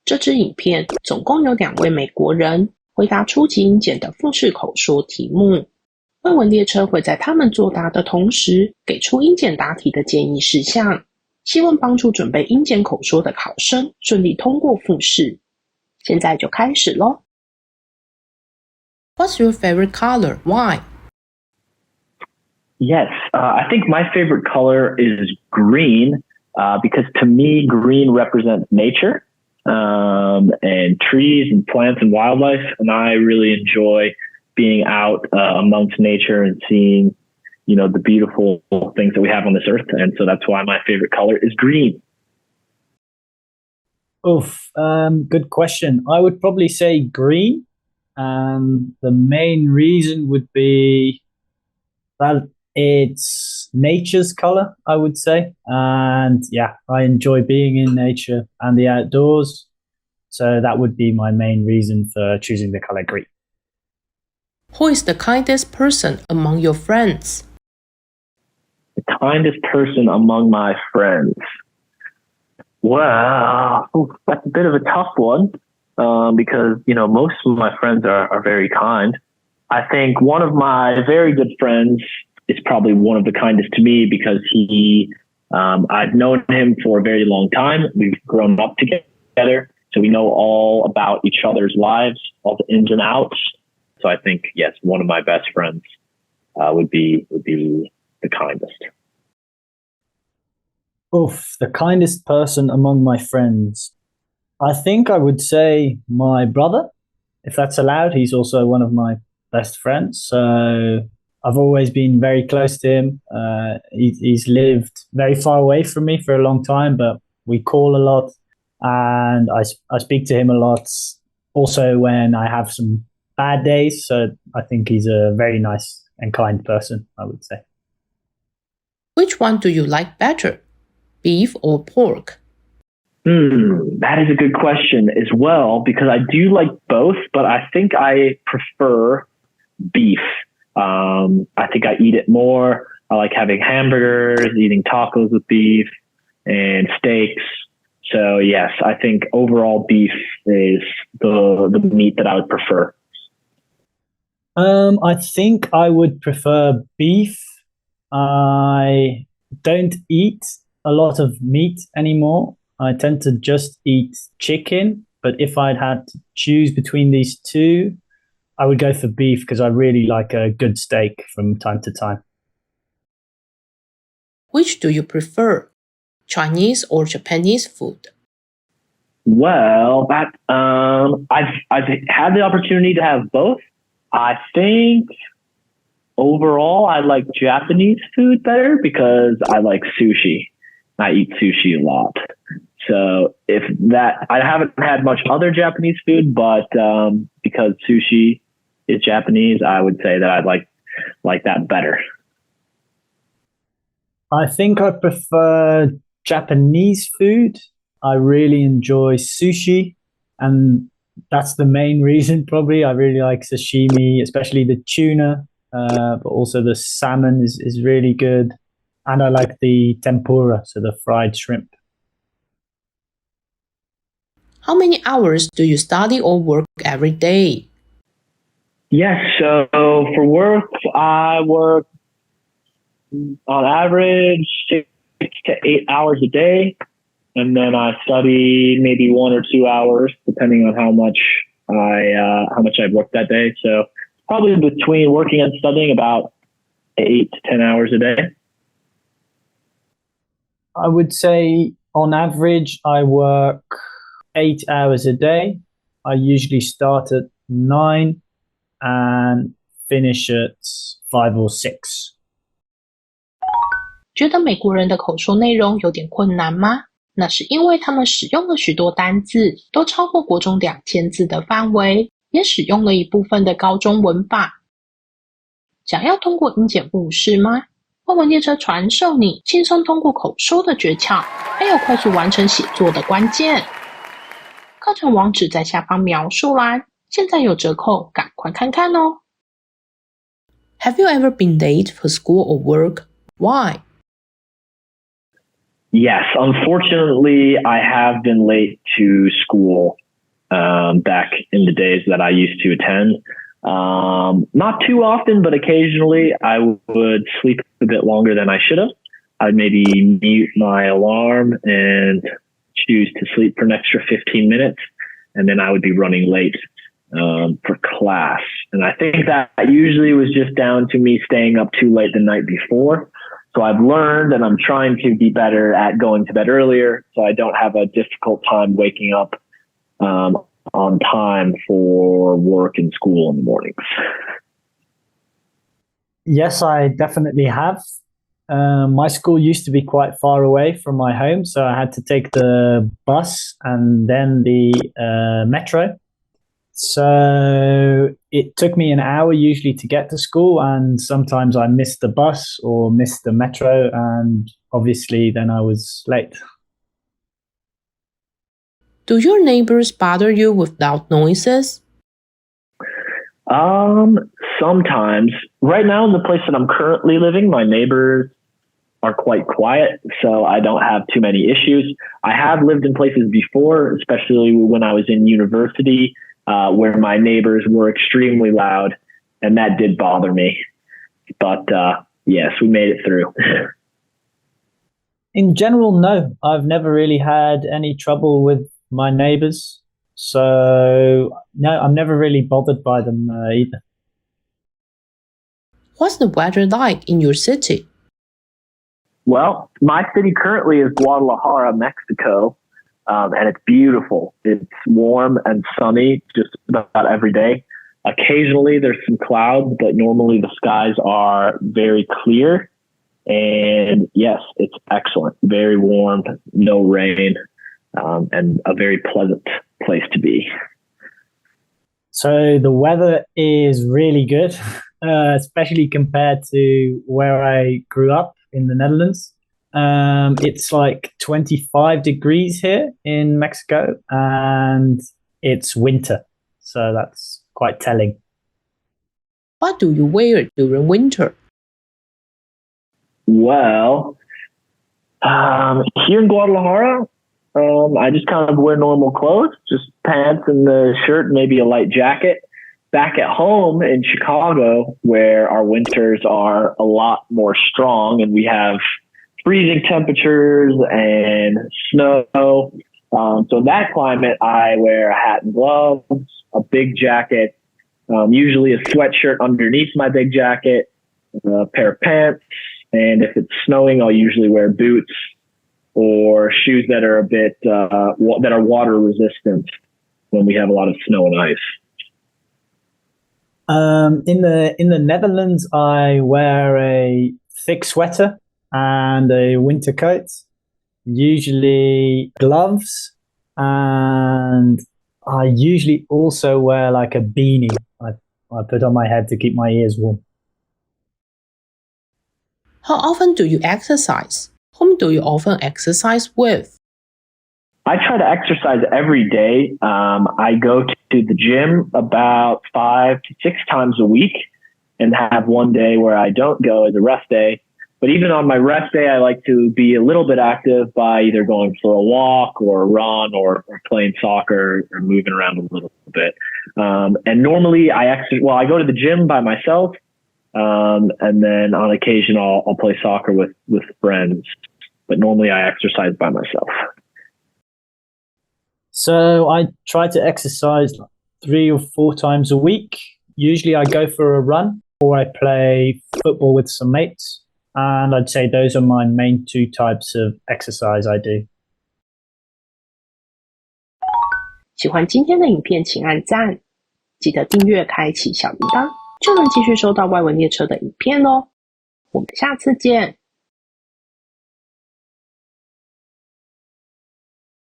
这支影片总共有2位美国人回答初级英检的复试口说题目。外文列车会在他们作答的同时给出英检答题的建议事项，希望帮助准备英检口说的考生顺利通过复试。现在就开始咯。What's your favorite color? Why? Yes, I think my favorite color is green because to me, green represents nature and trees and plants and wildlife. And I really enjoy being out amongst nature and seeing, the beautiful things that we have on this earth. And so that's why my favorite color is green. Good question. I would probably say green. The main reason would be that it's nature's color, I would say. And yeah, I enjoy being in nature and the outdoors. So that would be my main reason for choosing the color green. Who is the kindest person among your friends? The kindest person among my friends. Well, that's a bit of a tough one because, most of my friends are very kind. I think one of my very good friends is probably one of the kindest to me because I've known him for a very long time. We've grown up together, so we know all about each other's lives, all the ins and outs. So I think, yes, one of my best friends would be the kindest. The kindest person among my friends. I think I would say my brother, if that's allowed. He's also one of my best friends. So I've always been very close to him. He's lived very far away from me for a long time, but we call a lot and I speak to him a lot. Also when I have some bad days. So I think he's a very nice and kind person, I would say. Which one do you like better? Beef or pork? That is a good question as well, because I do like both, but I think I prefer beef. I think I eat it more. I like having hamburgers, eating tacos with beef and steaks. So yes, I think overall beef is the meat that I would prefer. I think I would prefer beef. I don't eat a lot of meat anymore. I tend to just eat chicken, but if I'd had to choose between these two, I would go for beef because I really like a good steak from time to time. Which do you prefer, Chinese or Japanese food? Well, I've had the opportunity to have both. I think overall I like Japanese food better because I like sushi. I eat sushi a lot. So I haven't had much other Japanese food, but because sushi is Japanese, I would say that I'd like that better. I think I prefer Japanese food. I really enjoy sushi, and that's the main reason probably. I really like sashimi, especially the tuna, but also the salmon is really good. And I like the tempura, so the fried shrimp. How many hours do you study or work every day? Yes, so for work, I work on average 6 to 8 hours a day. And then I study maybe 1 or 2 hours, depending on how much I've worked that day. So probably between working and studying about 8 to 10 hours a day. I would say on average, I work 8 hours a day. I usually start at 9 and finish at 5 or 6. 觉得美国人的口说内容有点困难吗？那是因为他们使用了许多单字，都超过国中2000字的范围，也使用了一部分的高中文法。想要通过英检复试吗？外文列车传授你轻松通过口说的诀窍，还有快速完成写作的关键。课程网址在下方描述栏，现在有折扣，赶快看看哦。Have you ever been late for school or work? Why? Yes, unfortunately, I have been late to school back in the days that I used to attend. Not too often, but occasionally I would sleep a bit longer than I should have. I'd maybe mute my alarm and choose to sleep for an extra 15 minutes, and then I would be running late for class. And I think that usually was just down to me staying up too late the night before. So I've learned, and I'm trying to be better at going to bed earlier so I don't have a difficult time waking up on time for work and school in the mornings. Yes, I definitely have. My school used to be quite far away from my home, so I had to take the bus and then the metro. So it took me an hour usually to get to school, and sometimes I missed the bus or missed the metro, and obviously then I was late. Do your neighbors bother you with loud noises? Sometimes. Right now in the place that I'm currently living, my neighbors are quite quiet, so I don't have too many issues. I have lived in places before, especially when I was in university, where my neighbors were extremely loud, and that did bother me. But yes, we made it through. In general, no. I've never really had any trouble with my neighbors. So, no, I'm never really bothered by them either. What's the weather like in your city? Well, my city currently is Guadalajara, Mexico, and it's beautiful. It's warm and sunny just about every day. Occasionally there's some clouds, but normally the skies are very clear. And yes, it's excellent. Very warm, no rain, and a very pleasant place to be. So the weather is really good, especially compared to where I grew up in the Netherlands. It's like 25 degrees here in Mexico, and it's winter. So that's quite telling. What do you wear during winter? Well, here in Guadalajara, I just kind of wear normal clothes, just pants and the shirt, maybe a light jacket. Back at home in Chicago, where our winters are a lot more strong and we have freezing temperatures and snow. So in that climate, I wear a hat and gloves, a big jacket, usually a sweatshirt underneath my big jacket, a pair of pants. And if it's snowing, I'll usually wear boots or shoes that are a bit that are water resistant when we have a lot of snow and ice. In the Netherlands, I wear a thick sweater and a winter coat, usually gloves, and I usually also wear like a beanie I put on my head to keep my ears warm. How often do you exercise? Whom do you often exercise with? I try to exercise every day. I go to the gym about 5 to 6 times a week and have one day where I don't go as a rest day. But even on my rest day, I like to be a little bit active by either going for a walk or a run or playing soccer or moving around a little bit. And normally I go to the gym by myself. And then on occasion I'll play soccer with friends, but normally I exercise by myself. So I try to exercise 3 or 4 times a week. Usually I go for a run or I play football with some mates. And I'd say those are my main 2 types of exercise I do. 喜欢今天的影片请按赞，记得订阅开启小铃铛，就能继续收到外文列车的影片哦。我们下次见。